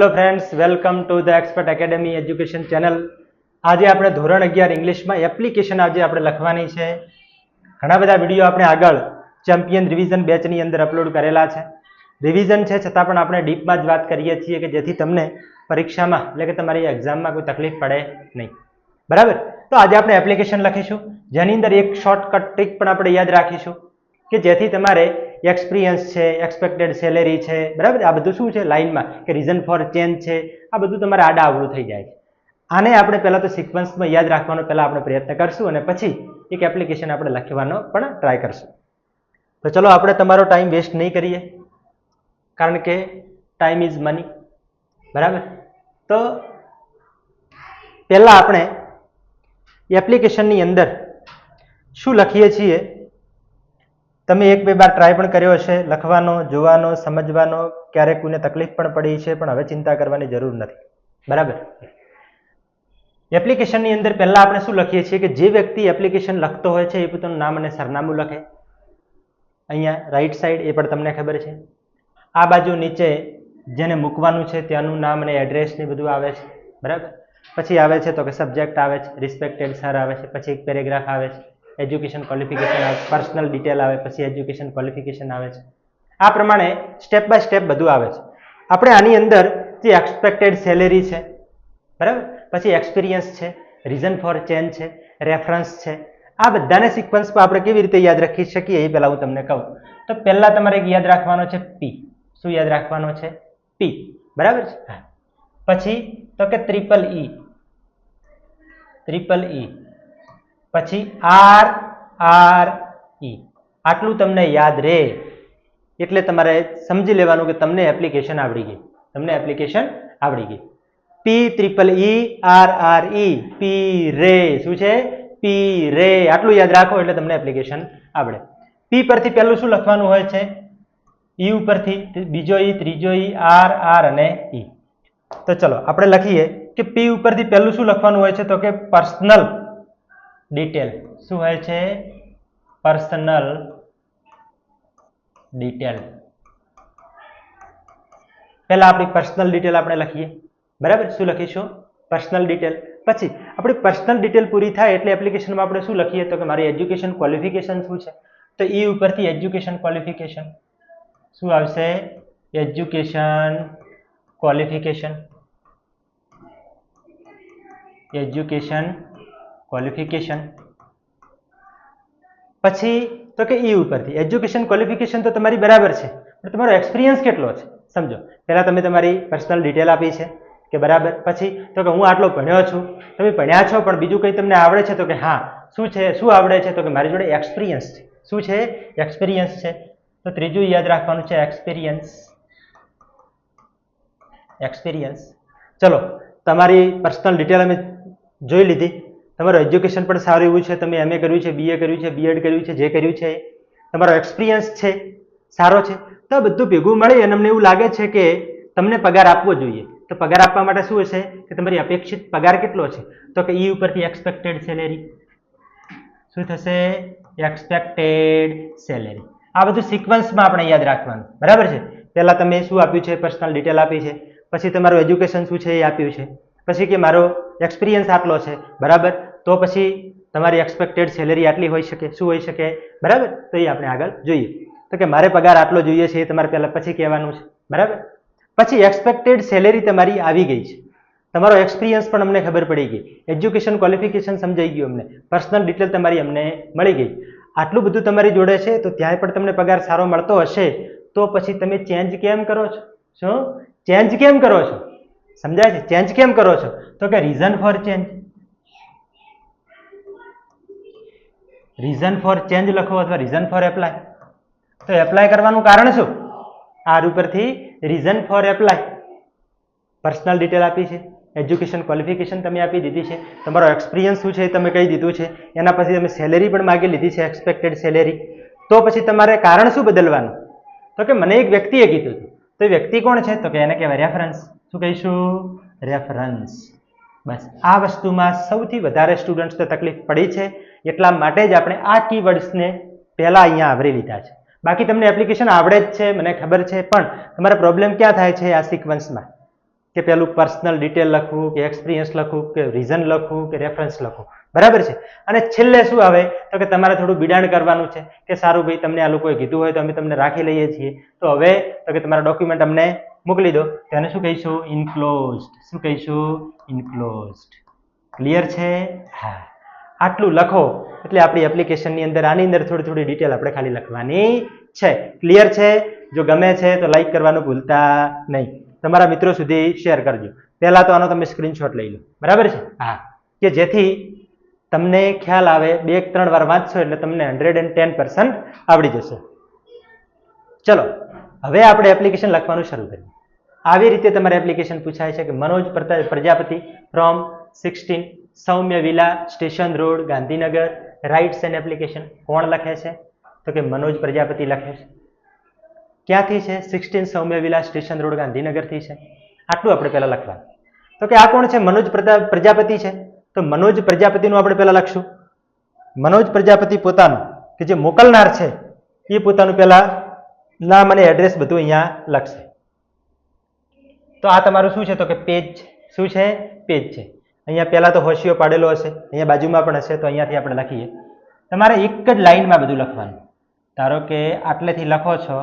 Hello friends, welcome to the expert academy education channel. આજે આપણે ધોરણ 11 ઇંગ્લિશમાં એપ્લિકેશન આજે આપણે લખવાની છે. ઘણા બધા વિડીયો આપણે આગળ ચેમ્પિયન રિવિઝન બેચની અંદર અપલોડ કરેલા છે. રિવિઝન છે છતાં પણ આપણે ડીપમાં જ વાત કરીએ છીએ કે જેથી તમને પરીક્ષામાં એટલે કે તમારી એક્ઝામમાં કોઈ તકલીફ પડે નહીં. બરાબર? તો આજે આપણે એપ્લિકેશન લખીશું, જેની અંદર એક શોર્ટકટ ટ્રીક પણ આપણે યાદ રાખીશું કે જેથી તમારે એક્સપિરિયન્સ છે, એક્સપેક્ટેડ સેલેરી છે, બરાબર, આ બધું શું છે લાઇનમાં કે રીઝન ફોર ચેન્જ છે, આ બધું તમારે આડા અવળું થઈ જાય છે. આને આપણે પહેલાં તો સિક્વન્સમાં યાદ રાખવાનો પહેલાં આપણે પ્રયત્ન કરશું અને પછી એક એપ્લિકેશન આપણે લખવાનો પણ ટ્રાય કરશું. તો ચલો આપણે તમારો ટાઈમ વેસ્ટ નહીં કરીએ, કારણ કે ટાઈમ ઇઝ મની. બરાબર? તો પહેલાં આપણે એપ્લિકેશનની અંદર શું લખીએ છીએ, તમે એક બે વાર ટ્રાય પણ કર્યો હશે લખવાનો, જોવાનો, સમજવાનો, ક્યારેક કોઈને તકલીફ પણ પડી છે, પણ હવે ચિંતા કરવાની જરૂર નથી. બરાબર? એપ્લિકેશનની અંદર પહેલા આપણે શું લખીએ છીએ કે જે વ્યક્તિ એપ્લિકેશન લખતો હોય છે એ પોતાનું નામ અને સરનામું લખે. અહીંયા રાઈટ સાઈડ એ પણ તમને ખબર છે. આ બાજુ નીચે જેને મૂકવાનું છે ત્યાંનું નામ અને એડ્રેસ ને બધું આવે છે. બરાબર? પછી આવે છે તો કે સબ્જેક્ટ આવે છે, રિસ્પેક્ટેડ સર આવે છે, પછી એક પેરેગ્રાફ આવે છે, એજ્યુકેશન ક્વોલિફિકેશન આવે છે, પર્સનલ ડિટેલ આવે, પછી એજ્યુકેશન ક્વોલિફિકેશન આવે છે. આ પ્રમાણે સ્ટેપ બાય સ્ટેપ બધું આવે છે. આપણે આની અંદર જે એક્સપેક્ટેડ સેલેરી છે, બરાબર, પછી એક્સપિરિયન્સ છે, રીઝન ફોર ચેન્જ છે, રેફરન્સ છે, આ બધાને સિક્વન્સમાં આપણે કેવી રીતે યાદ રાખી શકીએ એ પહેલાં હું તમને કહું. તો પહેલાં તમારે એક યાદ રાખવાનો છે પી. શું યાદ રાખવાનો છે? પી. બરાબર છે? પછી તો કે ટ્રિપલ ઈ. પછી આર આર ઈ. આટલું તમને યાદ રહે એટલે તમારે સમજી લેવાનું કે તમને એપ્લિકેશન આવડી ગઈ. P triple E R R E, P રે. શું છે? પી રે. આટલું યાદ રાખો એટલે તમને એપ્લિકેશન આવડે. પી પરથી પહેલું શું લખવાનું હોય છે? ઈ ઉપરથી બીજો ઈ, ત્રીજો ઈ, આર આર અને ઈ. તો ચલો આપણે લખીએ કે પી ઉપરથી પહેલું શું લખવાનું હોય છે તો કે પર્સનલ ડિટેલ. શું હોય છે? Personal detail. પહેલા આપણી પર્સનલ ડિટેલ આપણે લખીએ. બરાબર? શું લખીશું? Personal detail. પછી આપણી પર્સનલ ડિટેલ પૂરી થાય એટલે એપ્લિકેશનમાં આપણે શું લખીએ તો કે મારી એજ્યુકેશન ક્વોલિફિકેશન શું છે? તો ઈ ઉપરથી એજ્યુકેશન ક્વોલિફિકેશન. શું આવશે? Education qualification. પછી તો કે ઈ ઉપરથી એજ્યુકેશન ક્વોલિફિકેશન તો તમારી બરાબર છે, પણ તમારો એક્સપિરિયન્સ કેટલો છે સમજો. પહેલા તમે તમારી પર્સનલ ડિટેલ આપી છે કે બરાબર. પછી તો કે હું આટલો ભણ્યો છું. તમે ભણ્યા છો પણ બીજું કંઈ તમને આવડે છે તો કે હા. શું છે? શું આવડે છે તો કે મારી જોડે એક્સપિરિયન્સ છે. શું છે? એક્સપિરિયન્સ છે. તો ત્રીજું યાદ રાખવાનું છે એક્સપિરિયન્સ. ચલો, તમારી પર્સનલ ડિટેલ અમે જોઈ લીધી. તમારું એજ્યુકેશન પણ સારું એવું છે, તમે MA કર્યું છે, BA કર્યું છે, BEd કર્યું છે, જે કર્યું છે. તમારો એક્સપિરિયન્સ છે સારો છે. તો આ બધું ભેગું મળી અને અમને એવું લાગે છે કે તમને પગાર આપવો જોઈએ. તો પગાર આપવા માટે શું હશે કે તમારી અપેક્ષિત પગાર કેટલો છે તો કે ઈ ઉપરથી એક્સપેક્ટેડ સેલેરી. શું થશે? Expected salary. આ બધું સિક્વન્સમાં આપણે યાદ રાખવાનું. બરાબર છે? પહેલા તમે શું આપ્યું છે? પર્સનલ ડિટેલ આપી છે. પછી તમારું એજ્યુકેશન શું છે એ આપ્યું છે. પછી કે મારો એક્સપિરિયન્સ આટલો છે. બરાબર? તો પછી તમારી એક્સપેક્ટેડ સેલેરી આટલી હોઈ શકે. શું હોઈ શકે? બરાબર? તો એ આપણે આગળ જોઈએ. તો કે મારે પગાર આટલો જોઈએ છે એ તમારે પહેલા પછી કહેવાનું છે. બરાબર? પછી એક્સપેક્ટેડ સેલેરી તમારી આવી ગઈ છે. તમારો એક્સપિરિયન્સ પણ અમને ખબર પડી ગઈ. એજ્યુકેશન ક્વોલિફિકેશન સમજાઈ ગયું અમને. પર્સનલ ડિટેલ તમારી અમને મળી ગઈ. આટલું બધું તમારી જોડે છે તો ત્યાંય પણ તમને પગાર સારો મળતો હશે તો પછી તમે ચેન્જ કેમ કરો છો? શું ચેન્જ કેમ કરો છો? સમજાય છે? ચેન્જ કેમ કરો છો તો કે reason for change. Reason for change લખો અથવા રીઝન ફોર એપ્લાય. તો એપ્લાય કરવાનું કારણ શું? આર ઉપરથી reason for apply. Personal detail આપી છે, એજ્યુકેશન ક્વોલિફિકેશન તમે આપી દીધી છે, તમારો એક્સપિરિયન્સ શું છે એ તમે કહી દીધું છે, એના પછી તમે સેલેરી પણ માગી લીધી છે, એક્સપેક્ટેડ સેલેરી. તો પછી તમારે કારણ શું બદલવાનું તો કે મને એક વ્યક્તિએ કીધું હતું. તો એ વ્યક્તિ કોણ છે તો કે એને કહેવાય રેફરન્સ. શું કહીશું? રેફરન્સ. બસ આ વસ્તુમાં સૌથી વધારે સ્ટુડન્ટ્સને તકલીફ પડી છે, એટલા માટે જ આપણે આ કીવર્ડ્સને પહેલા અહીંયા આવરી લીધા છે. બાકી તમને એપ્લિકેશન આવડે જ છે, મને ખબર છે, પણ તમારે પ્રોબ્લેમ ક્યાં થાય છે? આ સિક્વન્સમાં. કે પેલું પર્સનલ ડિટેલ લખવું કે એક્સપિરિયન્સ લખવું કે રીઝન લખવું કે રેફરન્સ લખવું, બરાબર છે. અને છેલ્લે શું આવે તો કે તમારે થોડું બિડાણ કરવાનું છે કે સારું ભાઈ તમને આ લોકોએ કીધું હોય તો અમે તમને રાખી લઈએ છીએ, તો હવે તો કે તમારા ડોક્યુમેન્ટ અમને મોકલી દો, તેને શું કહીશું? ઇન્ક્લોઝડ. શું કહીશું? ઇન્ક્લોઝડ. ક્લિયર છે? હા. આટલું લખો એટલે આપણી એપ્લિકેશનની અંદર આની અંદર થોડી થોડી ડિટેલ આપણે ખાલી લખવાની છે. ક્લિયર છે? જો ગમે છે તો લાઈક કરવાનું ભૂલતા નહીં, તમારા મિત્રો સુધી શેર કરજો. પહેલા તો આનો તમે સ્ક્રીનશોટ લઈ લો, બરાબર છે? હા, કે જેથી તમને ખ્યાલ આવે, 2-3 વાર વાંચશો એટલે તમને 110% આવડી જશે. ચલો હવે આપણે એપ્લિકેશન લખવાનું શરૂ કરીએ. આવી રીતે તમારે એપ્લિકેશન પૂછાય છે કે Manoj Prajapati from 16 Saumya Villa Station Road Gandhinagar writes an application. કોણ લખે છે? તો કે મનોજ પ્રજાપતિ લખે છે. ક્યાંથી છે? 16 સૌમ્ય વિલા સ્ટેશન રોડ ગાંધીનગરથી છે. આટલું આપણે પહેલા લખવાનું. તો કે આ કોણ છે? મનોજ પ્રજાપતિ છે. તો મનોજ પ્રજાપતિનું આપણે પહેલા લખશું. મનોજ પ્રજાપતિ પોતાનું કે જે મોકલનાર છે એ પોતાનું પહેલા નામ અને એડ્રેસ બધું અહીંયા લખશે. તો આ તમારું શું છે? તો કે પેજ. શું છે? પેજ છે. અહીંયા પહેલા તો હોશિયો પાડેલો હશે, અહીંયા બાજુમાં પણ હશે, તો અહીંયાથી આપણે લખીએ. તમારે એક જ લાઈનમાં બધું લખવાનું. ધારો કે આટલેથી લખો છો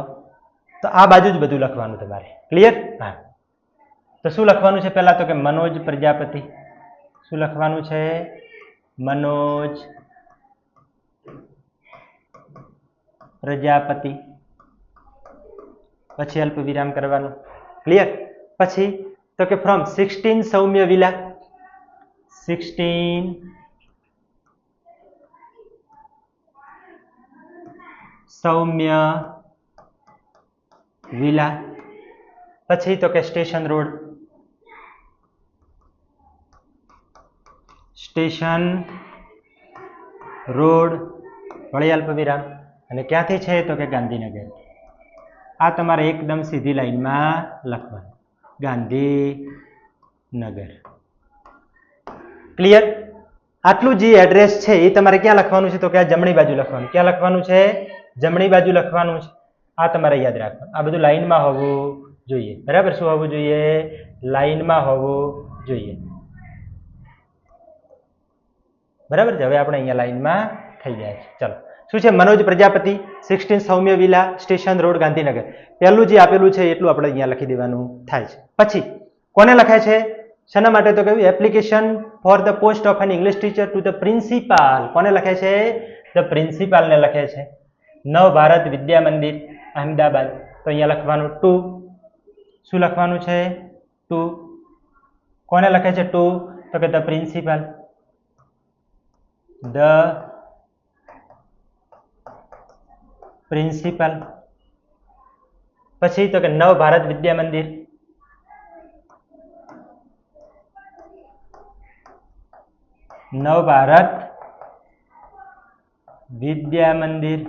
તો આ બાજુ જ બધું લખવાનું તમારે. ક્લિયર? હા. તો શું લખવાનું છે પહેલા? તો કે મનોજ પ્રજાપતિ. શું લખવાનું છે? મનોજ પ્રજાપતિ. પછી અલ્પ વિરામ કરવાનું. ક્લિયર? પછી તો કે from 16 Saumya villa. 16 Saumya villa. પછી તો કે સ્ટેશન રોડ. સ્ટેશન રોડ વળી અલ્પ વિરામ. અને ક્યાંથી છે? તો કે ગાંધીનગર. આ તમારે એકદમ સીધી લાઈનમાં લખવાનું. ગાંધીનગર. ક્લિયર? આટલું જે એડ્રેસ છે એ તમારે ક્યાં લખવાનું છે? તો કે આ જમણી બાજુ લખવાનું. ક્યાં લખવાનું છે? જમણી બાજુ લખવાનું છે. આ તમારે યાદ રાખવાનું. આ બધું લાઈનમાં હોવું જોઈએ, બરાબર? શું હોવું જોઈએ? લાઈનમાં હોવું જોઈએ, બરાબર છે? હવે આપણે અહીંયા લાઈનમાં થઈ જાય છે. ચલો શું છે? Manoj Prajapati 16 Saumya Villa Station Road Gandhinagar. પહેલું જે આપેલું છે એટલું આપણે અહીંયા લખી દેવાનું થાય છે. પછી કોને લખાય છે? શેના માટે? તો કહ્યું application for the post of an English teacher to the principal. કોને લખે છે? ધ પ્રિન્સિપાલને લખે છે. નવ ભારત વિદ્યા મંદિર અહેમદાબાદ. તો અહીંયા લખવાનું ટુ. શું લખવાનું છે? ટુ. કોને લખે છે ટુ? તો કે ધ પ્રિન્સિપાલ. The principal. પછી તો કે નવ ભારત વિદ્યા મંદિર. નવ ભારત વિદ્યા મંદિર.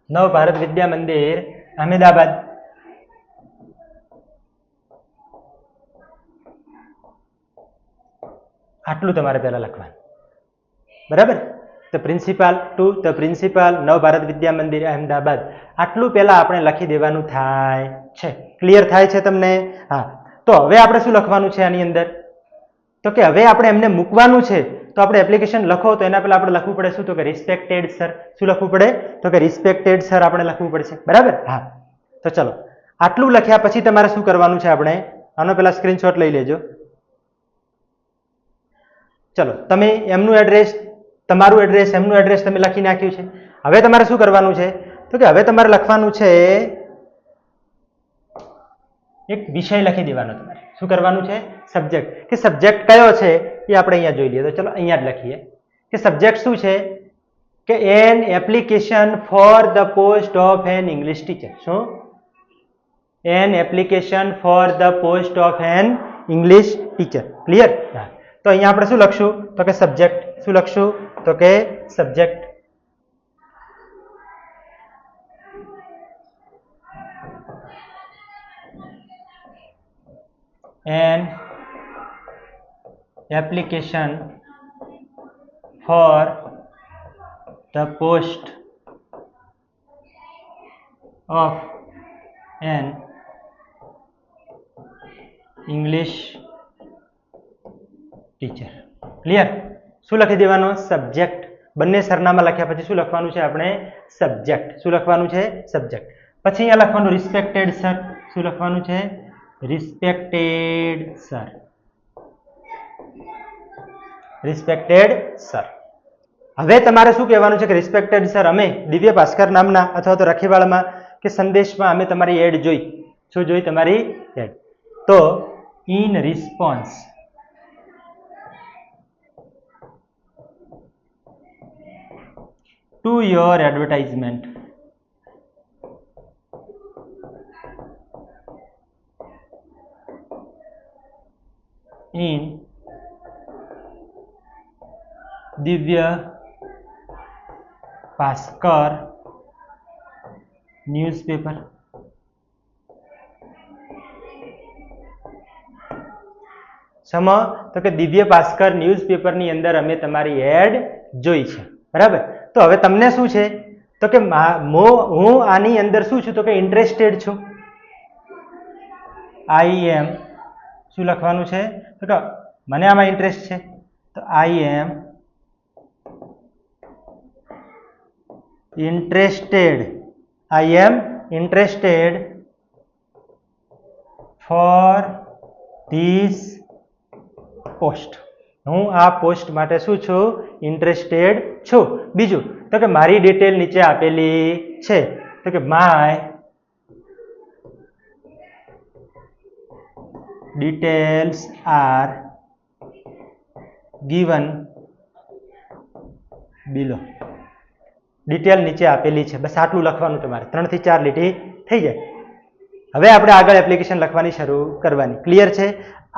નવ ભારત વિદ્યા મંદિર અહેમદાબાદ. આટલું તમારે પહેલા લખવાનું, બરાબર? The principal to the principal નવ ભારત વિદ્યા મંદિર અહેમદાબાદ. આટલું પહેલા આપણે લખી દેવાનું થાય છે. ક્લિયર થાય છે તમને? હા. તો હવે આપણે શું લખવાનું છે આની અંદર? તો કે હવે આપણે એમને મૂકવાનું છે. તો આપણે એપ્લિકેશન લખો તો એના પહેલા આપણે લખવું પડે શું? તો કે રિસ્પેક્ટેડ સર. શું લખવું પડે? તો કે રિસ્પેક્ટેડ સર આપણે લખવું પડશે, બરાબર? હા. તો ચલો આટલું લખ્યા પછી તમારે શું કરવાનું છે? આપણે આનો પહેલા સ્ક્રીનશોટ લઈ લેજો. ચલો તમે એમનું એડ્રેસ, તમારું એડ્રેસ, એમનું એડ્રેસ તમે લખી નાખ્યું છે. હવે તમારે શું કરવાનું છે? તો કે હવે તમારે લખવાનું છે એક વિષય લખી દેવાનો. તમારે શું કરવાનું છે? સબ્જેક્ટ. કે સબ્જેક્ટ કયો છે એ આપણે અહીંયા જોઈ લઈએ. તો ચલો અહીંયા જ લખીએ કે સબ્જેક્ટ શું છે? કે an application for the post of an English teacher. શું? An application for the post of an English teacher. Clear? તો અહીંયા આપણે શું લખશું? તો કે સબ્જેક્ટ. શું લખશું? તો કે subject. N application for the post of an English teacher. Clear? શું લખી દેવાનું? સબ્જેક્ટ. બંને સરનામા લખ્યા પછી શું લખવાનું છે આપણે? સબ્જેક્ટ. શું લખવાનું છે? સબ્જેક્ટ. પછી અહીંયા લખવાનું રિસ્પેક્ટેડ સર. શું લખવાનું છે? Respected sir. Respected sir. હવે તમારે શું કહેવાનું છે કે રિસ્પેક્ટેડ સર, અમે દિવ્ય ભાસ્કર નામના અથવા તો રખીવાળમાં કે સંદેશમાં અમે તમારી એડ જોઈ. શું જોઈ? તમારી એડ. તો in response to your advertisement in Divya Bhaskar newspaper. સમો તો કે દિવ્ય ભાસ્કર ન્યૂઝપેપરની અંદર અમે તમારી એડ જોઈ છે. બરાબર? તો હવે તમને શું છે તો કે હું આની અંદર શું છું તો કે ઇન્ટરેસ્ટેડ છું. આઈ એમ શું લખવાનું છે તો કે મને આમાં ઇન્ટરેસ્ટ છે. તો I am interested. I am interested for this post. હું આ પોસ્ટ માટે શું છું? ઇન્ટરેસ્ટેડ છું. બીજું તો કે મારી ડિટેલ નીચે આપેલી છે. તો કે my details are given below. Detail નીચે આપેલી છે. બસ આટલું લખવાનું તમારે. 3 થી 4 લીટી થઈ જાય. હવે આપણે આગળ એપ્લિકેશન લખવાની શરૂ કરવાની. ક્લિયર છે?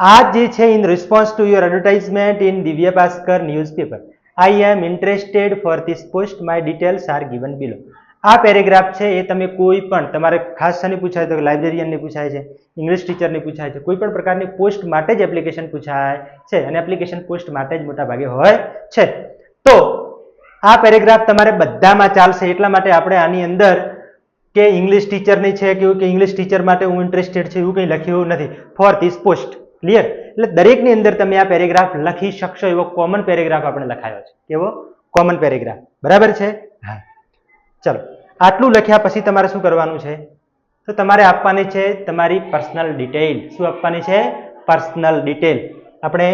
આ જે છે in response to your advertisement in Divya Bhaskar newspaper I am interested for this post my details are given below. આ પેરેગ્રાફ છે એ તમે કોઈ પણ તમારે ખાસ શાની પૂછાય તો લાઇબ્રેરિયનની પૂછાય છે, ઇંગ્લિશ ટીચરની પૂછાય છે, કોઈ પણ પ્રકારની પોસ્ટ માટે જ એપ્લિકેશન પૂછાય છે અને એપ્લિકેશન પોસ્ટ માટે જ મોટા ભાગે હોય છે. તો આ પેરેગ્રાફ તમારે બધામાં ચાલશે. એટલા માટે આપણે આની અંદર કે ઇંગ્લિશ ટીચરની છે કે ઇંગ્લિશ ટીચર માટે હું ઇન્ટરેસ્ટેડ છે એવું કંઈ લખ્યું નથી. Four this post. ક્લિયર? એટલે દરેકની અંદર તમે આ પેરેગ્રાફ લખી શકશો એવો કોમન પેરેગ્રાફ આપણે લખાયો છે. કેવો? Common paragraph. બરાબર છે? હા. ચલો, આટલું લખ્યા પછી તમારે શું કરવાનું છે તો તમારે આપવાની છે તમારી પર્સનલ ડિટેલ. શું આપવાની છે? Personal detail. આપણે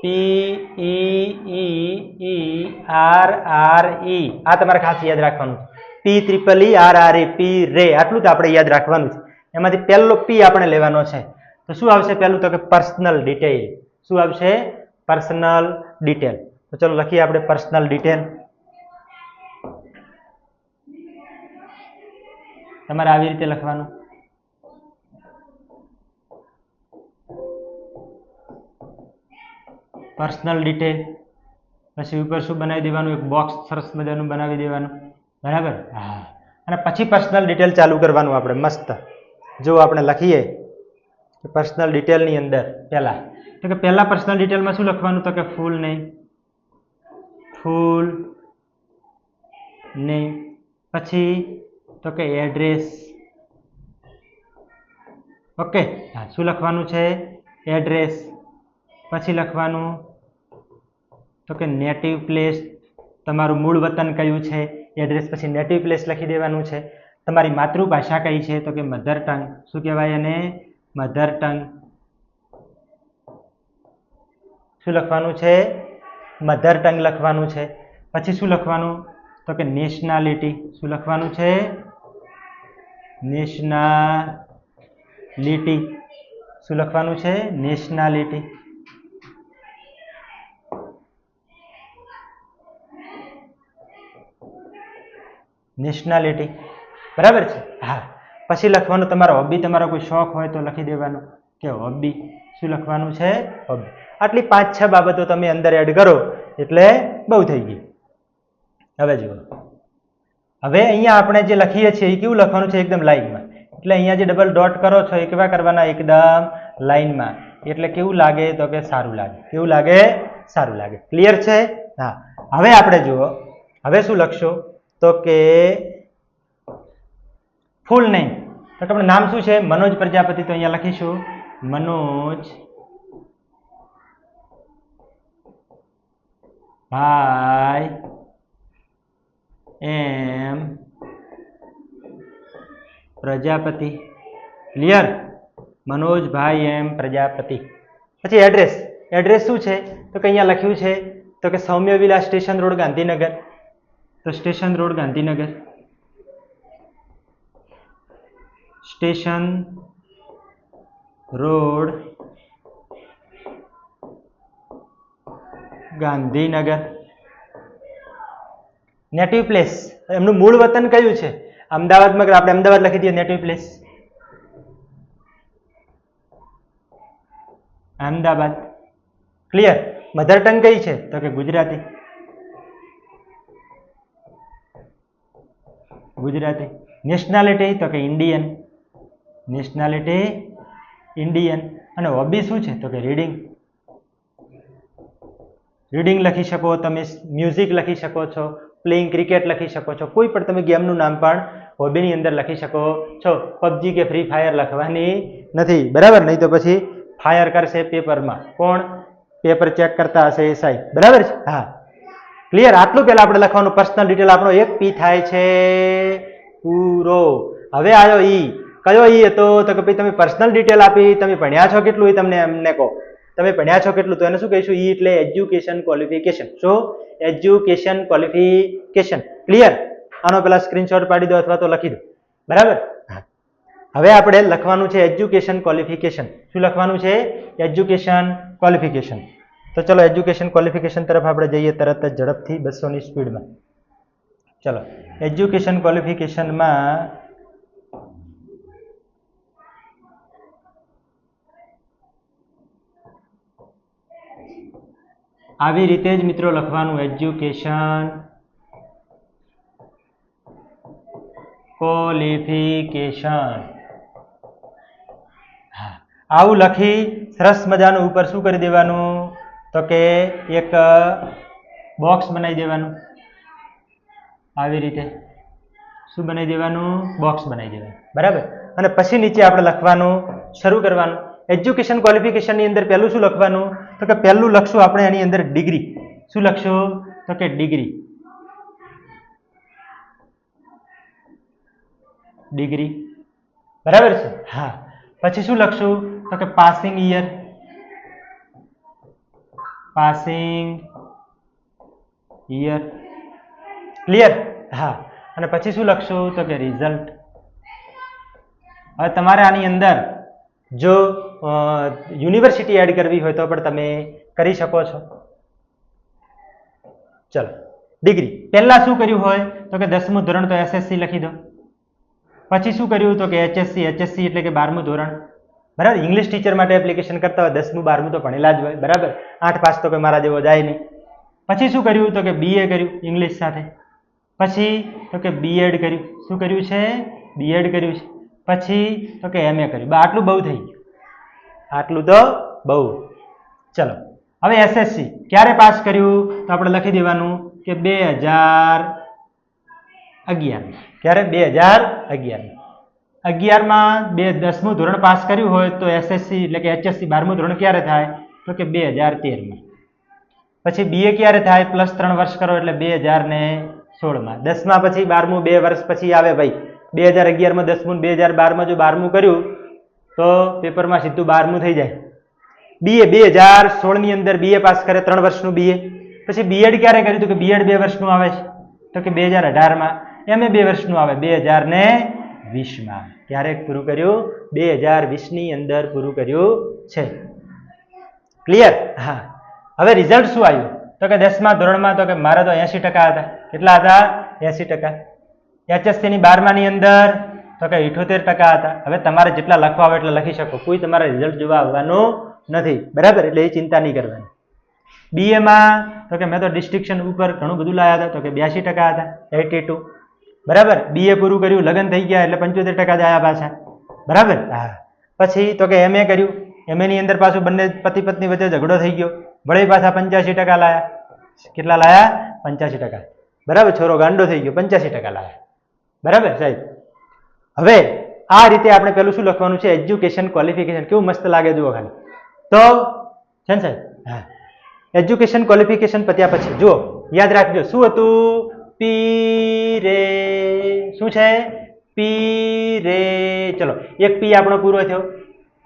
PEERRE આ તમારે ખાસ યાદ રાખવાનું. PEERRE પી રે આટલું તો આપણે યાદ રાખવાનું છે. એમાંથી પહેલો પી આપણે લેવાનો છે. તો શું આવશે પહેલું તો કે પર્સનલ ડિટેલ. શું આવશે? Personal detail. તો ચલો લખીએ આપણે પર્સનલ ડિટેલ. તમારે આવી રીતે લખવાનું. Personal detail. પછી ઉપર શું બનાવી દેવાનું? એક બોક્સ સરસ મજાનું બનાવી દેવાનું. બરાબર? હા. અને પછી પર્સનલ ડિટેલ ચાલુ કરવાનું આપણે મસ્ત. જો આપણે લખીએ કે પર્સનલ ડિટેલની અંદર પહેલા તો કે પહેલા પર્સનલ ડિટેલમાં શું લખવાનું તો કે ફૂલ નેમ. પછી તો કે એડ્રેસ. ઓકે. હા. શું લખવાનું છે? એડ્રેસ. પછી લખવાનું તો કે નેટિવ પ્લેસ. તમારું મૂળ વતન કયું છે? એડ્રેસ પછી નેટિવ પ્લેસ લખી દેવાનું છે. તમારી માતૃભાષા કઈ છે તો કે મધર ટંગ. શું કહેવાય એને? Mother tongue. શું લખવાનું છે? મધર ટંગ લખવાનું છે. પછી શું લખવાનું તો કે નેશનાલિટી. શું લખવાનું છે? નેશનાલિટી. શું લખવાનું છે? નેશનાલિટી. નેશનાલિટી. બરાબર છે? હા. પછી લખવાનું તમારો હોબી. તમારો કોઈ શોખ હોય તો લખી દેવાનો કે હોબી. શું લખવાનું છે? હોબી. આટલી 5-6 બાબતો તમે અંદર એડ કરો એટલે બહુ થઈ ગઈ. હવે જુઓ, હવે અહીંયા આપણે જે લખીએ છીએ એ કેવું લખવાનું છે? એકદમ લાઈનમાં. એટલે અહીંયા જે ડબલ ડોટ કરો છો એ કેવા કરવાના? એકદમ લાઈનમાં. એટલે કેવું લાગે તો કે સારું લાગે. કેવું લાગે? સારું લાગે. ક્લિયર છે? હા. હવે આપણે જુઓ, હવે શું લખશો તો કે ફૂલ નેમ તો કે આપણે નામ શું છે મનોજ પ્રજાપતિ તો અહીંયા લખીશું મનોજ ભાઈ એમ પ્રજાપતિ ક્લિયર મનોજભાઈ એમ પ્રજાપતિ પછી એડ્રેસ શું છે તો કે અહીંયા લખ્યું છે તો કે સૌમ્ય વિલા સ્ટેશન રોડ ગાંધીનગર તો station Road Gandhinagar station Road Gandhinagar native place એમનું મૂળ વતન કયું છે અમદાવાદમાં આપણે અમદાવાદ લખી દઈએ native place Ahmedabad clear mother tongue કઈ છે તો કે ગુજરાતી નેશનાલિટી તો કે ઇન્ડિયન નેશનાલિટી ઇન્ડિયન અને હોબી શું છે તો કે રીડિંગ લખી શકો તમે મ્યુઝિક લખી શકો છો પ્લેઇંગ ક્રિકેટ લખી શકો છો કોઈ પણ તમે ગેમનું નામ પણ હોબીની અંદર લખી શકો છો પબજી કે ફ્રી ફાયર લખવાની નથી બરાબર નહીં તો પછી ફાયર કરશે પેપરમાં કોણ પેપર ચેક કરતા હશે એ સાહેબ બરાબર છે હા ક્લિયર આટલું પહેલા આપણે લખવાનું પર્સનલ ડિટેલ આપણો એક પી થાય છે પૂરો હવે આવ્યો ઈ કયો ઈ હતો તો કે ભાઈ તમે પર્સનલ ડિટેલ આપી તમે ભણ્યા છો કેટલું એ તમને એમને કહો તમે ભણ્યા છો કેટલું તો એને શું કહીશું ઈ એટલે એજ્યુકેશન ક્વોલિફિકેશન શું એજ્યુકેશન ક્વોલિફિકેશન ક્લિયર આનો પેલા સ્ક્રીનશોટ પાડી દો અથવા તો લખી દો બરાબર હવે આપણે લખવાનું છે એજ્યુકેશન ક્વોલિફિકેશન શું લખવાનું છે એજ્યુકેશન ક્વોલિફિકેશન તો ચલો એજ્યુકેશન ક્વોલિફિકેશન તરફ આપણે જઈએ તરત જ ઝડપથી 200 ની સ્પીડમાં ચલો એજ્યુકેશન ક્વોલિફિકેશનમાં આવી રીતે જ મિત્રો લખવાનું એજ્યુકેશન ક્વોલિફિકેશન આવું લખી સરસ મજાનું ઉપર શું કરી દેવાનું તો કે એક બોક્સ બનાવી દેવાનું આવી રીતે શું બનાવી દેવાનું બોક્સ બનાવી દેવાનું બરાબર અને પછી નીચે આપણે લખવાનું શરૂ કરવાનું એજ્યુકેશન ક્વોલિફિકેશનની અંદર પહેલું શું લખવાનું તો કે પહેલું લખશું આપણે એની અંદર ડિગ્રી શું લખશું તો કે ડિગ્રી બરાબર છે હા પછી શું લખશું તો કે પાસિંગ યર ક્લિયર હા અને પછી શું લખશું તો કે રિઝલ્ટ હવે તમારે આની અંદર જો યુનિવર્સિટી એડ કરવી હોય તો પણ તમે કરી શકો છો ચલો ડિગ્રી પહેલા શું કર્યું હોય તો કે 10મું ધોરણ તો એસએસસી લખી દો પછી શું કર્યું તો કે એચએસસી એટલે કે 12મું ધોરણ બરાબર ઇંગ્લિશ ટીચર માટે એપ્લિકેશન કરતા હોય 10મું 12મું તો ભણેલા જ હોય બરાબર 8 પાસ તો કે મારા જેવો જાય નહીં પછી શું કર્યું તો કે બીએ કર્યું ઇંગ્લિશ સાથે પછી તો કે બીએડ કર્યું શું કર્યું છે બીએડ કર્યું છે પછી તો કે એમએ કર્યું આટલું બહુ થઈ ગયું આટલું તો બહુ ચલો હવે એસએસસી ક્યારે પાસ કર્યું તો આપણે લખી દેવાનું કે 2011 ક્યારે 2011માં 10મું ધોરણ પાસ કર્યું હોય તો એસએસસી એટલે કે એચએસસી 12મું ધોરણ ક્યારે થાય તો કે 2013માં પછી બીએ ક્યારે થાય +3 વર્ષ કરો એટલે 2016માં 10માં પછી 12મું 2 વર્ષ પછી આવે ભાઈ 2011માં 10મું 2012માં જો 12મું કર્યું તો પેપરમાં સીધું 12મું થઈ જાય બીએ 2016ની અંદર બીએ પાસ કરે 3 વર્ષનું બીએ પછી બીએડ ક્યારે કર્યું તો કે બીએડ 2 વર્ષનું આવે છે તો કે 2018માં એમએ 2 વર્ષનું આવે 2020માં ક્યારે પૂરું કર્યું 2020ની અંદર પૂરું કર્યું છે ક્લિયર હા હવે રિઝલ્ટ શું આવ્યું તો કે 10મા ધોરણમાં તો કે મારા તો 80% હતા કેટલા હતા 80% એચએસસીની 12માની અંદર તો કે 78% હતા હવે તમારે જેટલા લખવા આવે એટલા લખી શકો કોઈ તમારા રિઝલ્ટ જોવા આવવાનું નથી બરાબર એટલે એ ચિંતા નહીં કરવાની બીએમાં તો કે મેં તો ડિસ્ટિંક્શન ઉપર ઘણું બધું લાયા હતા તો કે 82% હતા 82 બરાબર બીએ પૂરું કર્યું લગ્ન થઈ ગયા એટલે 75% જ આવ્યા પાછા બરાબર હા પછી તો કે એમએ કર્યું એમએ ની અંદર પાછું બંને પતિ પત્ની વચ્ચે ઝઘડો થઈ ગયો વળી પાછા 85% લાયા કેટલા લાયા 85% બરાબર છોરો ગાંડો થઈ ગયો 85% લાયા બરાબર સાહેબ હવે આ રીતે આપણે પેલું શું લખવાનું છે? Education qualification. કેવું મસ્ત લાગે જુઓ ખાલી. તો છે ને સાહેબ? હા, એજ્યુકેશન ક્વોલિફિકેશન પત્યા પછી જુઓ યાદ રાખજો શું હતું? પી રે. શું છે? પી રે. ચલો એક પી આપણો પૂરો થયો,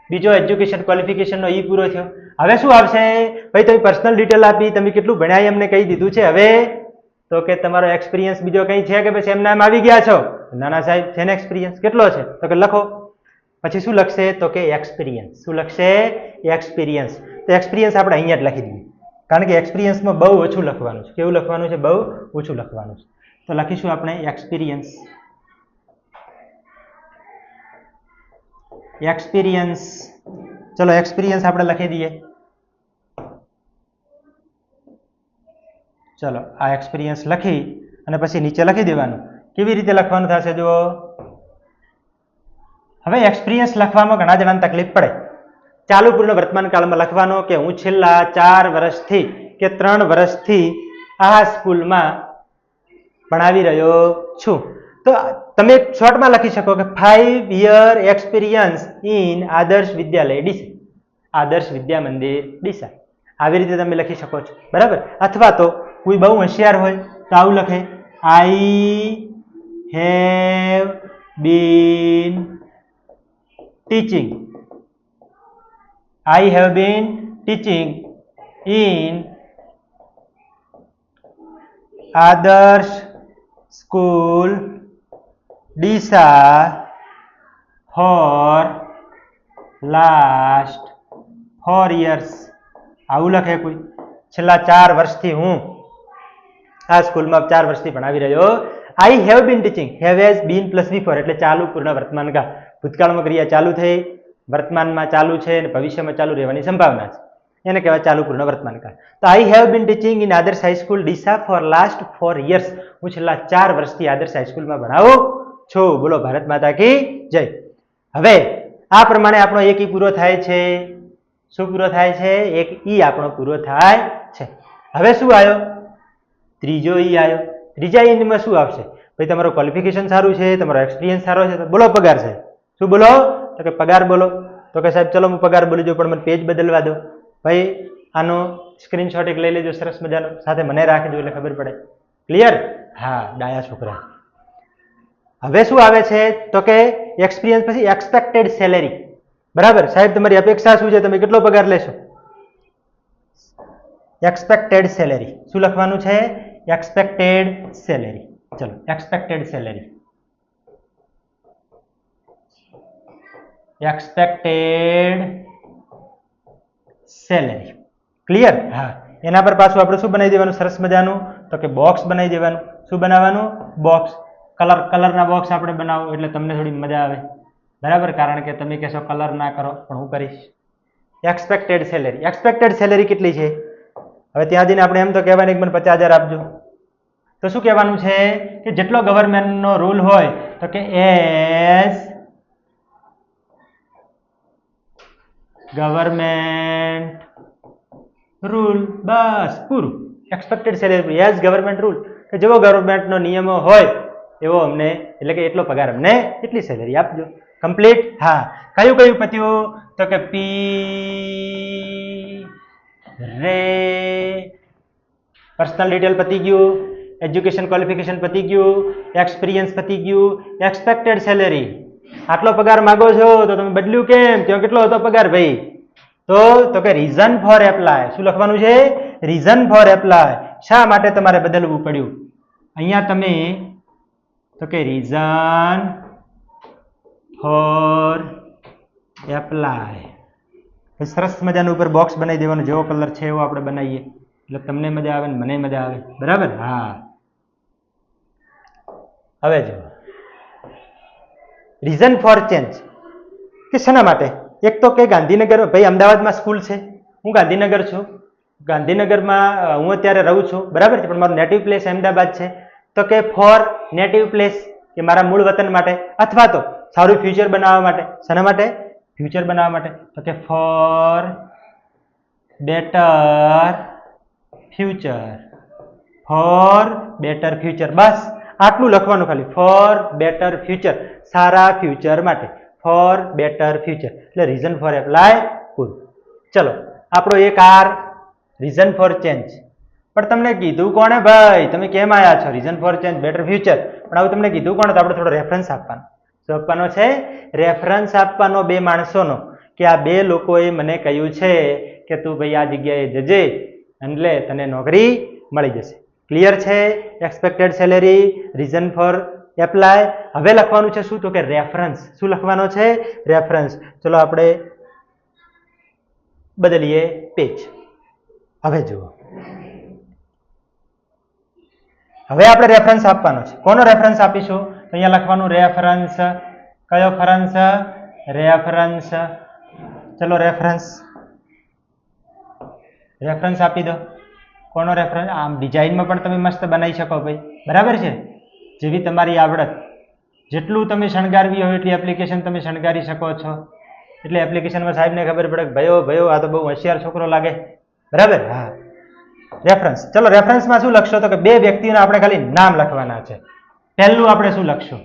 બીજો એજ્યુકેશન ક્વોલિફિકેશનનો ઈ પૂરો થયો. હવે શું આવશે? ભાઈ તમે પર્સનલ ડિટેલ આપી, તમે કેટલું ભણ્યા એમને કહી દીધું છે. હવે તો કે તમારો એક્સપિરિયન્સ બીજો કંઈ છે કે પછી એમના એમ આવી ગયા છો? ના ના સાહેબ, છે ને એક્સપિરિયન્સ. કેટલો છે? તો કે લખો. પછી શું લખશે? તો કે એક્સપિરિયન્સ. શું લખશે? એક્સપિરિયન્સ. તો એક્સપિરિયન્સ આપણે અહીંયા જ લખી દઈએ, કારણ કે એક્સપિરિયન્સમાં બહુ ઓછું લખવાનું છે. કેવું લખવાનું છે? બહુ ઓછું લખવાનું છે. તો લખીશું આપણે એક્સપિરિયન્સ. એક્સપિરિયન્સ. ચલો એક્સપિરિયન્સ આપણે લખી દઈએ. ચલો આ એક્સપિરિયન્સ લખી અને પછી નીચે લખી દેવાનું. કેવી રીતે લખવાનું થશે જુઓ. હવે એક્સપિરિયન્સ લખવામાં ઘણા જણાને તકલીફ પડે. ચાલુ પૂર્ણ વર્તમાન કાળમાં લખવાનો કે હું છેલ્લા 4 વર્ષથી કે 3 વર્ષથી આ સ્કૂલમાં ભણાવી રહ્યો છું. તો તમે શોર્ટમાં લખી શકો કે 5 year એક્સપિરિયન્સ ઇન આદર્શ વિદ્યાલય ડીસા. આદર્શ વિદ્યા મંદિર ડીસા. આવી રીતે તમે લખી શકો છો, બરાબર. અથવા તો કોઈ બહુ હોશિયાર હોય તો આવું લખે, આઈ have been teaching. I have been teaching in Adarsh School Disa for last 4 years. આવું લખે કોઈ. છેલ્લા 4 વર્ષથી હું આ સ્કૂલમાં 4 વર્ષથી ભણાવી રહ્યો. I have been teaching. Have has been plus before એટલે ચાલુ પૂર્ણ વર્તમાન કાળ. ભૂતકાળમાં ક્રિયા ચાલુ થઈ, વર્તમાનમાં ચાલુ છે અને ભવિષ્યમાં ચાલુ રહેવાની સંભાવના છે. એને કહેવાય ચાલુ પૂર્ણ વર્તમાન કાળ. તો I have been teaching in Adarsh high school Deesa for last 4 years. હું છેલ્લા 4 વર્ષથી આદર્શ હાઈસ્કૂલમાં ભણાવું છું. બોલો ભારત માતા કી જય. હવે આ પ્રમાણે આપણો એક ઈ પૂરો થાય છે. શું પૂરો થાય છે? એક ઈ આપણો પૂરો થાય છે. હવે શું આવ્યો? ત્રીજો ઈ આવ્યો. ત્રીજા ઈમાં શું આવશે? ભાઈ તમારું ક્વોલિફિકેશન સારું છે, તમારો એક્સપિરિયન્સ સારો છે, તો બોલો પગાર છે. શું બોલો? તો કે પગાર બોલો. તો કે સાહેબ ચલો હું પગાર બોલી દઉં, પણ મને પેજ બદલવા દો. ભાઈ આનો સ્ક્રીનશોટ એક લઈ લેજો સરસ મજાનો, સાથે મને રાખજો એટલે ખબર પડે. ક્લિયર? હા, ડાયા છોકરા. હવે શું આવે છે? તો કે એક્સપિરિયન્સ પછી એક્સપેક્ટેડ સેલેરી. બરાબર સાહેબ, તમારી અપેક્ષા શું છે? તમે કેટલો પગાર લેશો? Expected salary. શું લખવાનું છે? Expected salary. ચલો expected salary. Expected salary. Clear? હા. એના પર પાછું આપણે શું બનાવી દેવાનું સરસ મજાનું? તો કે બોક્સ બનાવી દેવાનું. શું બનાવવાનું? બોક્સ. કલરના બોક્સ આપણે બનાવો એટલે તમને થોડી મજા આવે, બરાબર. કારણ કે તમે કહેશો કલર ના કરો, પણ હું કરીશ. Expected salary. એક્સપેક્ટેડ સેલેરી કેટલી છે? હવે ત્યાં જઈને આપણે એમ તો કહેવાનું કે મને 50,000 આપજો. તો શું કહેવાનું છે? કે જેટલો ગવર્મેન્ટનો રૂલ હોય તો કે એઝ ગવર્મેન્ટ રૂલ. બસ પૂરું. Expected salary as government rule, કે જેવો ગવર્મેન્ટનો નિયમો હોય એવો અમને, એટલે કે એટલો પગાર અમને એટલી સેલેરી આપજો. કમ્પ્લીટ? હા. કયું કયું પત્યું? તો કે પી રે. પર્સનલ ડિટેલ પતી ગયું, એજ્યુકેશન ક્વોલિફિકેશન પતી ગયું, એક્સપિરિયન્સ પતી ગયું, એક્સપેક્ટેડ સેલેરી. આટલો પગાર માંગો છો તો તમે બદલ્યું કેમ? ત્યાં કેટલો હતો પગાર ભાઈ? તો કે રીઝન ફોર એપ્લાય. શું લખવાનું છે? Reason for apply. શા માટે તમારે બદલવું પડ્યું? અહીંયા તમે તો કે રીઝન ફોર એપ્લાય. સરસ મજાનું ઉપર બોક્સ બનાવી દેવાનું. જેવો કલર છે એવો આપણે બનાવીએ એટલે તમને મજા આવે ને મને મજા આવે, બરાબર. હા. હવે જો રીઝન ફોર ચેન્જ કે શેના માટે? એક તો કે ગાંધીનગર, ભાઈ અમદાવાદમાં સ્કૂલ છે, હું ગાંધીનગર છું, ગાંધીનગરમાં હું અત્યારે રહું છું, બરાબર છે, પણ મારું નેટિવ પ્લેસ અમદાવાદ છે. તો કે ફોર નેટિવ પ્લેસ, કે મારા મૂળ વતન માટે, અથવા તો સારું ફ્યુચર બનાવવા માટે. શેના માટે? ફ્યુચર બનાવવા માટે. તો કે for better future. For better future. બસ આટલું લખવાનું ખાલી, ફોર બેટર ફ્યુચર, સારા ફ્યુચર માટે, ફોર બેટર ફ્યુચર એટલે રીઝન ફોર એપ્લાય પૂરું. ચલો આપણો એક આર રીઝન ફોર ચેન્જ. પણ તમને કીધું કોણે ભાઈ, તમે કેમ આવ્યા છો reason for change better future, પણ આવું તમને કીધું કોણે, તો આપણે થોડો રેફરન્સ આપવાનો. શું આપવાનો છે? રેફરન્સ આપવાનો બે માણસોનો, કે આ બે લોકોએ મને કહ્યું છે કે તું ભાઈ આ જગ્યાએ જજે એટલે તને નોકરી મળી જશે. ક્લિયર છે? Expected salary, reason for apply. હવે લખવાનું છે શું? તો કે રેફરન્સ. શું લખવાનો છે? રેફરન્સ. ચલો આપણે બદલીએ પેજ. હવે જુઓ, હવે આપણે રેફરન્સ આપવાનો છે. કોનો રેફરન્સ આપીશું? તો અહીંયા લખવાનું રેફરન્સ. કયો ફરન્સ? રેફરન્સ. ચલો રેફરન્સ, રેફરન્સ આપી દો. કોનો રેફરન્સ? આમ ડિઝાઇનમાં પણ તમે મસ્ત બનાવી શકો ભાઈ, બરાબર છે? જેવી તમારી આવડત, જેટલું તમે શણગારવી હોય એટલી એપ્લિકેશન તમે શણગારી શકો છો. એટલે એપ્લિકેશનમાં સાહેબને ખબર પડે કે ભયો ભયો આ તો બહુ હોશિયાર છોકરો લાગે, બરાબર? હા. રેફરન્સ. ચલો રેફરન્સમાં શું લખશો? તો કે બે વ્યક્તિઓના આપણે ખાલી નામ લખવાના છે. પહેલું આપણે શું લખશું?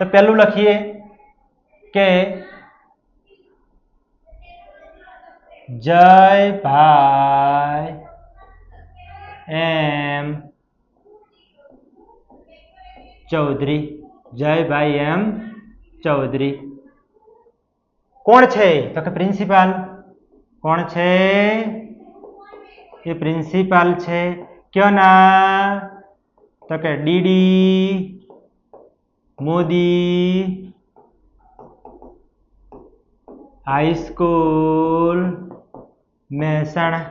તો પહેલું લખીએ કે જયભાઈ એમ ચૌધરી. જયભાઈ એમ ચૌધરી કોણ છે? તો કે પ્રિન્સિપાલ. કોણ છે? એ પ્રિન્સિપાલ છે. કયો ના? તો કે ડીડી મોદી હાઈસ્કૂલ મહેસાણા.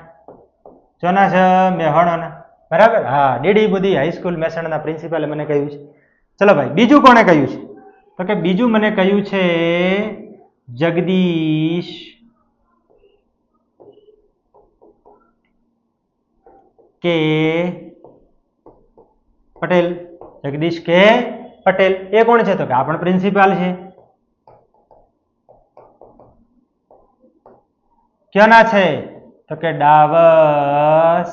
ચોના છે? મેહોણાના, બરાબર? હા, ડીડી મોદી હાઈસ્કૂલ મહેસાણાના પ્રિન્સિપાલે મને કહ્યું છે. ચલો ભાઈ, બીજું કોણે કહ્યું છે? તો કે બીજું મને કહ્યું છે જગદીશ કે પટેલ. જગદીશ કે પટેલ એ કોણ છે? તો કે આ પણ પ્રિન્સિપાલ છે. ક્યાંના છે? તો કે Davas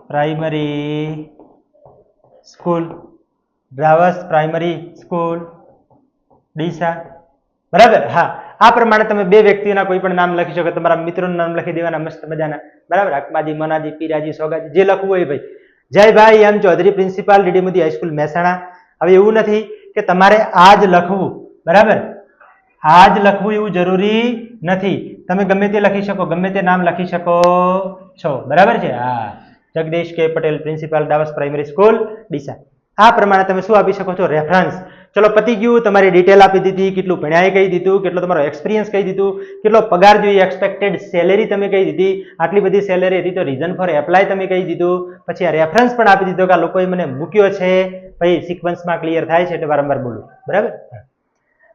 primary school. Davas primary school Deesa, બરાબર? હા, આ પ્રમાણે તમે બે વ્યક્તિઓના કોઈ પણ નામ લખી શકો. તમારા મિત્રોનું નામ લખી દેવાના મસ્ત મજાના, બરાબર? અકમાજી, મનાજી, પીરાજી, સોગાજી, જે લખવું હોય ભાઈ. Jaybhai M Chaudhary principal DD Modi high school Mehsana. હવે એવું નથી કે તમારે આ જ લખવું, બરાબર? આ જ લખવું એવું જરૂરી નથી. તમે ગમે તે લખી શકો, ગમે તે નામ લખી શકો છો, બરાબર છે? હા, Jagdish K Patel principal Davas primary school Deesa. આ પ્રમાણે તમે શું આપી શકો છો? રેફરન્સ. ચલો પતી ગયું. તમારી ડિટેલ આપી દીધી, કેટલું ભણ્યા એ કહી દીધું, કેટલો તમારો એક્સપિરિયન્સ કહી દીધું, કેટલો પગાર જોઈએ, એક્સપેક્ટેડ સેલેરી તમે કહી દીધી, આટલી બધી સેલેરી હતી તો રીઝન ફોર એપ્લાય તમે કહી દીધું, પછી આ રેફરન્સ પણ આપી દીધો કે આ લોકોએ મને મૂક્યો છે. ભાઈ સિક્વન્સમાં ક્લિયર થાય છે એટલે વારંવાર બોલું, બરાબર?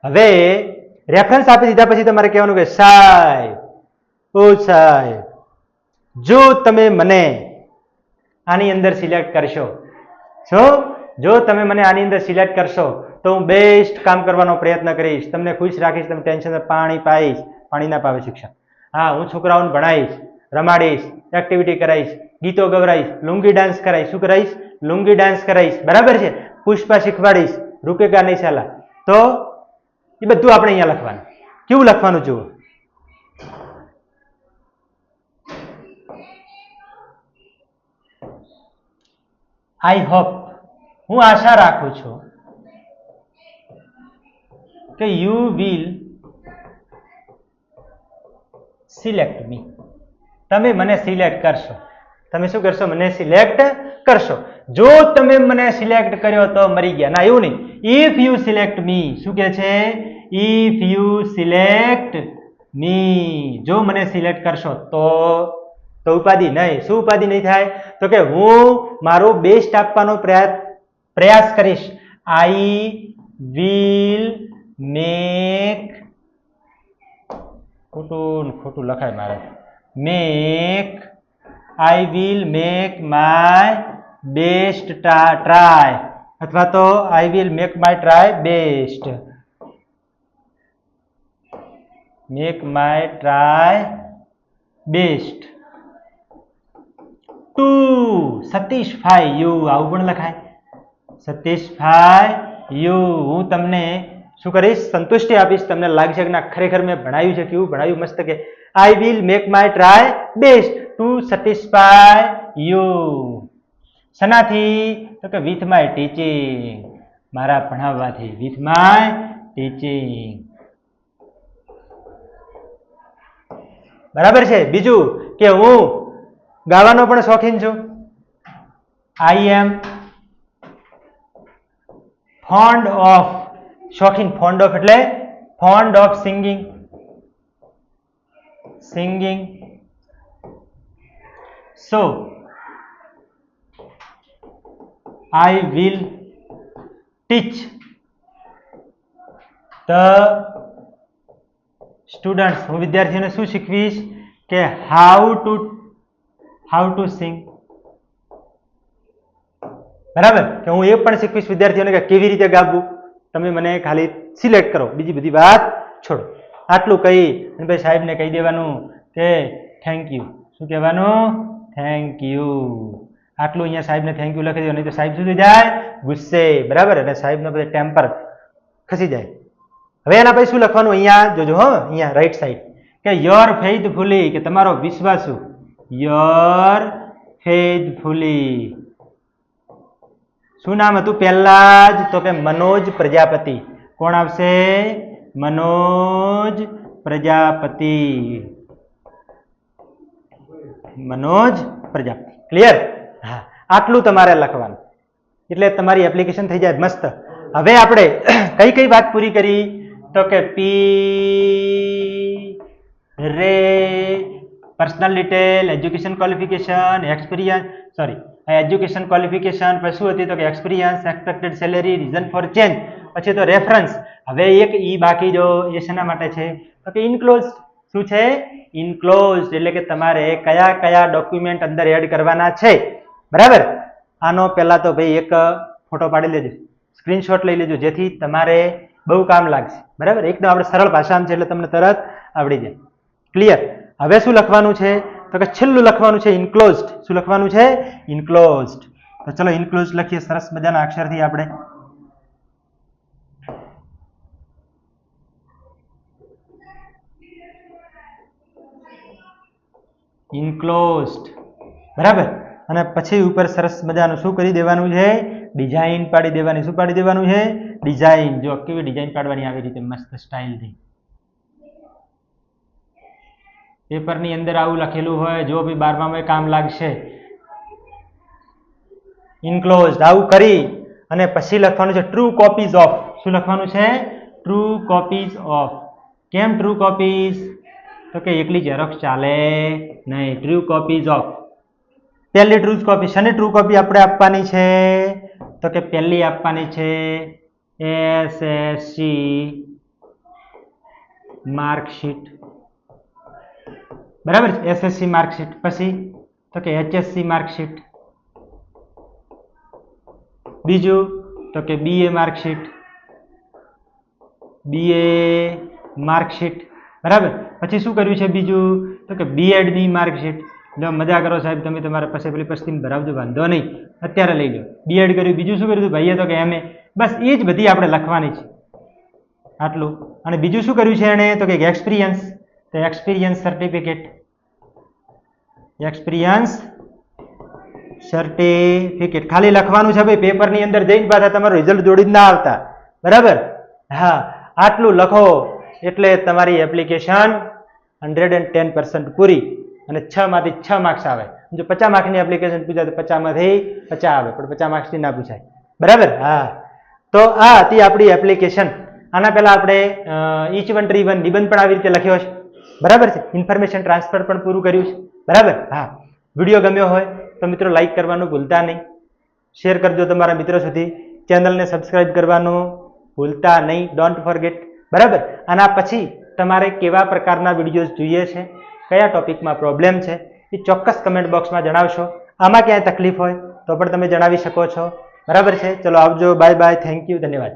હવે રેફરન્સ આપી દીધા પછી તમારે કહેવાનું કે સાહેબ, ઓ સાહેબ, જો તમે મને આની અંદર સિલેક્ટ કરશો, જો તમે મને આની અંદર સિલેક્ટ કરશો તો હું બેસ્ટ કામ કરવાનો પ્રયત્ન કરીશ, તમને ખુશ રાખીશ, તમે ટેન્શન પાણી પાઈશ, પાણી ના પાવે શિક્ષણ. હા, હું છોકરાઓને ભણાવીશ, રમાડીશ, એક્ટિવિટી કરાવીશ, ગીતો ગવરાઈશ, લુંગી ડાન્સ કરાવીશ. શું કરાવીશ? લુંગી ડાન્સ કરાવીશ, બરાબર છે? પુષ્પા શીખવાડીશ, રૂકેગા નહીં સાલા. તો એ બધું આપણે અહીંયા લખવાનું. કેવું લખવાનું જુઓ? આઈ હોપ, હું આશા રાખું છું કે યુ વિલ સિલેક્ટ મી. તમે મને સિલેક્ટ કરશો. તમે શું કરશો? મને સિલેક્ટ કરશો. જો તમે મને સિલેક્ટ કર્યો તો મરી ગયા. ના, એવું નહીં. ઇફ યુ સિલેક્ટ મી. શું કહે છે? ઇફ યુ સિલેક્ટ મી. જો મને સિલેક્ટ કરશો તો ઉપાધિ નહીં. શું ઉપાધિ નહીં થાય? તો કે હું મારું બેસ્ટ આપવાનો પ્રયાસ કરીશ. આઈ વિલ મેક, ખોટું લખાય મારે, I will make my best try, અથવા તો I will make my try best. Make my try best. To satisfy you, આવું પણ લખાય. સેટિસ્ફાય યુ, હું તમને શું કરીશ? સંતુષ્ટિ આપીશ. તમને લાગશે કે ના ખરેખર મેં ભણાવ્યું છે. કેવું ભણાવ્યું? મસ્ત. કે I will make my try best to satisfy you. શનાથી? તો કે વિથ માય ટીચિંગ, મારા ભણાવવાથી. With my teaching. બરાબર છે. બીજું કે હું ગાવાનો પણ શોખીન છું. આઈ એમ ફોન્ડ ઓફ, શોખીન. ફોન્ડ ઓફ એટલે found of singing. Singing. So I will teach the students, હું વિદ્યાર્થીઓને શું શીખવીશ? કે how to sing. બરાબર? કે હું એ પણ શીખવીશ વિદ્યાર્થીઓને કે કેવી રીતે ગાવું. તમે મને ખાલી સિલેક્ટ કરો, બીજી બધી વાત છોડો. આટલું કહી અને ભાઈ સાહેબને કહી દેવાનું કે થેન્ક યુ. શું કહેવાનું? Thank you. આટલું અહીંયા સાહેબને થેન્ક યુ લખી દો, નહીં તો સાહેબ શું થઈ જાય? ગુસ્સે. બરાબર? અને સાહેબનો બધે ટેમ્પર ખસી જાય. હવે એના પછી શું લખવાનું? અહીંયા જોજો હો, અહીંયા રાઈટ સાઈડ કે યોર ફેithફુલી, કે તમારો વિશ્વાસુ. યોર ફેithફુલી. શું નામ હતું પહેલા જ? તો કે મનોજ પ્રજાપતિ. કોણ આવશે? મનોજ પ્રજાપતિ. મનોજ પ્રજાપતિ. ક્લિયર? હા, આટલું તમારે લખવાનું એટલે તમારી એપ્લિકેશન થઈ જાય મસ્ત. હવે આપણે કઈ કઈ વાત પૂરી કરી? તો કે પી રે, personal detail, education qualification, experience, sorry education qualification, પછી શું હતી? તો કે experience, expected salary, reason for change, પછી તો રેફરન્સ. હવે એક ઈ બાકી જો, એ શેના માટે છે? તો કે ઇનક્લોઝડ. શું છે? ઇનક્લોઝડ એટલે કે તમારે કયા કયા ડોક્યુમેન્ટ અંદર એડ કરવાના છે. બરાબર? આનો પહેલા તો ભાઈ એક ફોટો પાડી લેજો, સ્ક્રીનશોટ લઈ લેજો, જેથી તમારે બહુ કામ લાગશે. બરાબર? એકદમ આપણે સરળ ભાષામાં છે એટલે તમને તરત આવડી જાય. ક્લિયર? હવે શું લખવાનું છે? તો કે છેલ્લું લખવાનું છે ઇનક્લોઝડ. શું લખવાનું છે? ઇનક્લોઝડ. તો ચલો ઇનક્લોઝડ લખીએ સરસ મજાના અક્ષરથી આપણે. ઇનક્લોઝડ. બરાબર? અને પછી ઉપર સરસ મજાનું શું કરી દેવાનું છે? ડિઝાઇન પાડી દેવાની. શું પાડી દેવાનું છે? ડિઝાઇન. જો કેવી ડિઝાઇન પાડવાની, આવી રીતે મસ્ત સ્ટાઇલથી. પેપરની અંદર આવું લખેલું હોય, જો ભાઈ 12માં કામ લાગશે. ઇનક્લોઝડ આવું કરી અને પછી લખવાનું છે ટ્રુ કોપીઝ ઓફ. શું લખવાનું છે? True copies of. કેમ ટ્રુ કોપીઝ? તો કે એકલી ઝેરોક્ષ ચાલે નહીં. True copies of. પહેલી ટ્રુ કોપી. શેની ટ્રુ કોપી આપણે આપવાની છે? તો કે પહેલી આપવાની છે એસએસસી માર્કશીટ. બરાબર છે? SSC marksheet. પછી તો કે એચએસસી માર્કશીટ. બીજું તો કે બીએ માર્કશીટ. BA marksheet. બરાબર? પછી શું કર્યું છે બીજું? તો કે બીએડની માર્કશીટ. જો મજા કરો સાહેબ, તમે તમારા પાસે પેલી પસ્તીને ભરાવજો, વાંધો નહીં, અત્યારે લઈ લો. બીએડ કર્યું. બીજું શું કર્યું ભાઈએ? તો કે એમએ. બસ એ જ બધી આપણે લખવાની છે. આટલું. અને બીજું શું કર્યું છે એણે? તો કે એક્સપિરિયન્સ. તો એક્સપિરિયન્સ સર્ટિફિકેટ. એક્સપિરિયન્સ સર્ટિફિકેટ ખાલી લખવાનું છે ભાઈ. પેપરની અંદર જઈને પાછા તમારું રિઝલ્ટ જોડી જ ના આવતા. બરાબર? હા, આટલું લખો એટલે તમારી એપ્લિકેશન 110% પૂરી. અને 6 માંથી 6 માર્ક્સ આવે. જો 50 માર્ક્સની એપ્લિકેશન પૂછાય તો 50 માંથી 50 આવે, પણ 50 માર્ક્સની ના પૂછાય. બરાબર? હા. તો આ હતી આપણી એપ્લિકેશન. આના પહેલા આપણે each one tree one નિબંધ પણ આવી રીતે લખ્યો છે. બરાબર છે? ઇન્ફોર્મેશન ટ્રાન્સફર પણ પૂરું કર્યું છે. બરાબર? હા. વિડીયો ગમ્યો હોય તો મિત્રો લાઈક કરવાનું ભૂલતા નહીં. શેર કરજો તમારા મિત્રો સુધી. ચેનલને સબસ્ક્રાઇબ કરવાનું ભૂલતા નહીં. Don't forget. બરાબર? આના પછી તમારે કેવા પ્રકારના વિડીયોઝ જોઈએ છે, કયા ટોપિકમાં પ્રોબ્લેમ છે, એ ચોક્કસ કમેન્ટ બોક્સમાં જણાવશો. આમાં ક્યાંય તકલીફ હોય તો પણ તમે જણાવી શકો છો. બરાબર છે? ચલો આવજો. Bye bye. Thank you. ધન્યવાદ.